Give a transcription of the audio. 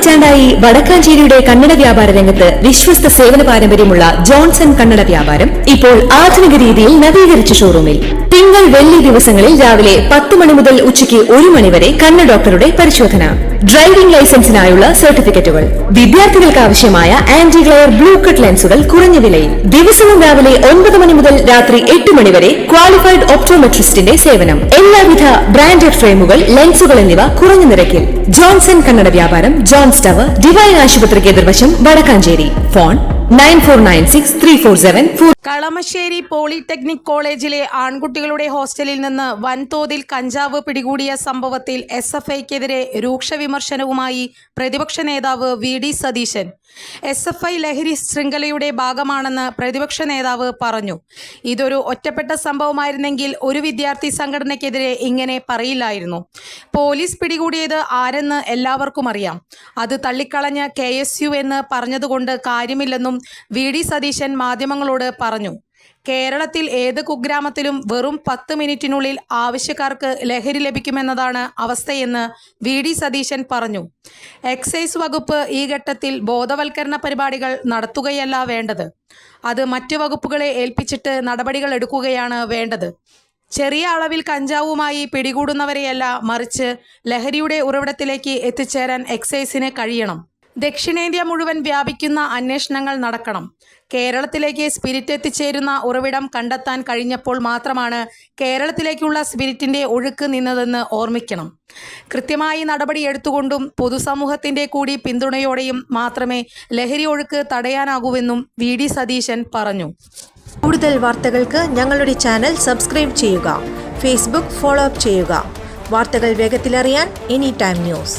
പതിറ്റാണ്ടായി വടക്കാഞ്ചേരിയുടെ കന്നഡ വ്യാപാര രംഗത്ത് വിശ്വസ്ത സേവന പാരമ്പര്യമുള്ള ജോൺസൺ കന്നഡ വ്യാപാരം ഇപ്പോൾ ആധുനിക രീതിയിൽ നവീകരിച്ച ഷോറൂമിൽ തിങ്കൾ വെള്ളി ദിവസങ്ങളിൽ രാവിലെ 10 മണി മുതൽ ഉച്ചയ്ക്ക് 1 മണി വരെ കണ്ണ് ഡോക്ടറുടെ പരിശോധന, ഡ്രൈവിംഗ് ലൈസൻസിനായുള്ള സർട്ടിഫിക്കറ്റുകൾ, വിദ്യാർത്ഥികൾക്ക് ആവശ്യമായ ആന്റി ഗ്ലെയർ ബ്ലൂ കട്ട് ലെൻസുകൾ കുറഞ്ഞ വിലയിൽ, ദിവസവും രാവിലെ 9 മണി മുതൽ രാത്രി 8 മണി വരെ ക്വാളിഫൈഡ് ഒപ്റ്റോമെട്രിസ്റ്റിന്റെ സേവനം, എല്ലാവിധ ബ്രാൻഡഡ് ഫ്രെയിമുകൾ, ലെൻസുകൾ എന്നിവ കുറഞ്ഞ നിരക്കിൽ. ജോൺസൺ കന്നഡ വ്യാപാരം, ജോൺസ് ടവർ, ഡിവൈൻ ആശുപത്രിക്ക് എതിർവശം, വടക്കാഞ്ചേരി. ഫോൺ 94963474. കളമശ്ശേരി പോളിടെക്നിക് കോളേജിലെ ആൺകുട്ടികളുടെ ഹോസ്റ്റലിൽ നിന്ന് വൻതോതിൽ കഞ്ചാവ് പിടികൂടിയ സംഭവത്തിൽ SFIക്കെതിരെ രൂക്ഷ വിമർശനവുമായി പ്രതിപക്ഷ നേതാവ് VD സതീശൻ. SFI ലഹരി ശൃംഖലയുടെ ഭാഗമാണെന്ന് പ്രതിപക്ഷ നേതാവ് പറഞ്ഞു. ഇതൊരു ഒറ്റപ്പെട്ട സംഭവമായിരുന്നെങ്കിൽ ഒരു വിദ്യാർത്ഥി സംഘടനയ്ക്കെതിരെ ഇങ്ങനെ പറയില്ലായിരുന്നു. പോലീസ് പിടികൂടിയത് ആരെന്ന് എല്ലാവർക്കും അറിയാം. അത് തള്ളിക്കളഞ്ഞ് KSU എന്ന് പറഞ്ഞതുകൊണ്ട് കാര്യമില്ലെന്നും VD സതീശൻ മാധ്യമങ്ങളോട് പറഞ്ഞു. കേരളത്തിൽ ഏത് കുഗ്രാമത്തിലും വെറും 10 മിനിറ്റിനുള്ളിൽ ആവശ്യക്കാർക്ക് ലഹരി ലഭിക്കുമെന്നതാണ് അവസ്ഥയെന്ന് VD സതീശൻ പറഞ്ഞു. എക്സൈസ് വകുപ്പ് ഈ ഘട്ടത്തിൽ ബോധവൽക്കരണ പരിപാടികൾ നടത്തുകയല്ല വേണ്ടത്, അത് മറ്റ് വകുപ്പുകളെ ഏൽപ്പിച്ചിട്ട് നടപടികൾ എടുക്കുകയാണ് വേണ്ടത്. ചെറിയ അളവിൽ കഞ്ചാവുമായി പിടികൂടുന്നവരെയല്ല, മറിച്ച് ലഹരിയുടെ ഉറവിടത്തിലേക്ക് എത്തിച്ചേരാൻ എക്സൈസിന് കഴിയണം. ദക്ഷിണേന്ത്യ മുഴുവൻ വ്യാപിക്കുന്ന അന്വേഷണങ്ങൾ നടക്കണം. കേരളത്തിലേക്ക് സ്പിരിറ്റ് എത്തിച്ചേരുന്ന ഉറവിടം കണ്ടെത്താൻ കഴിഞ്ഞപ്പോൾ മാത്രമാണ് കേരളത്തിലേക്കുള്ള സ്പിരിറ്റിന്റെ ഒഴുക്ക് നിന്നതെന്ന് ഓർമ്മിക്കണം. കൃത്യമായി നടപടിയെടുത്തുകൊണ്ടും പൊതുസമൂഹത്തിന്റെ കൂടി പിന്തുണയോടെയും മാത്രമേ ലഹരി ഒഴുക്ക് തടയാനാകൂവെന്നും VD സതീശൻ പറഞ്ഞു. കൂടുതൽ വാർത്തകൾക്ക് ഞങ്ങളുടെ ചാനൽ സബ്സ്ക്രൈബ് ചെയ്യുക, ഫേസ്ബുക്ക് ഫോളോ അപ്പ് ചെയ്യുക. വാർത്തകൾ വേഗത്തിലറിയാൻ Anytime News.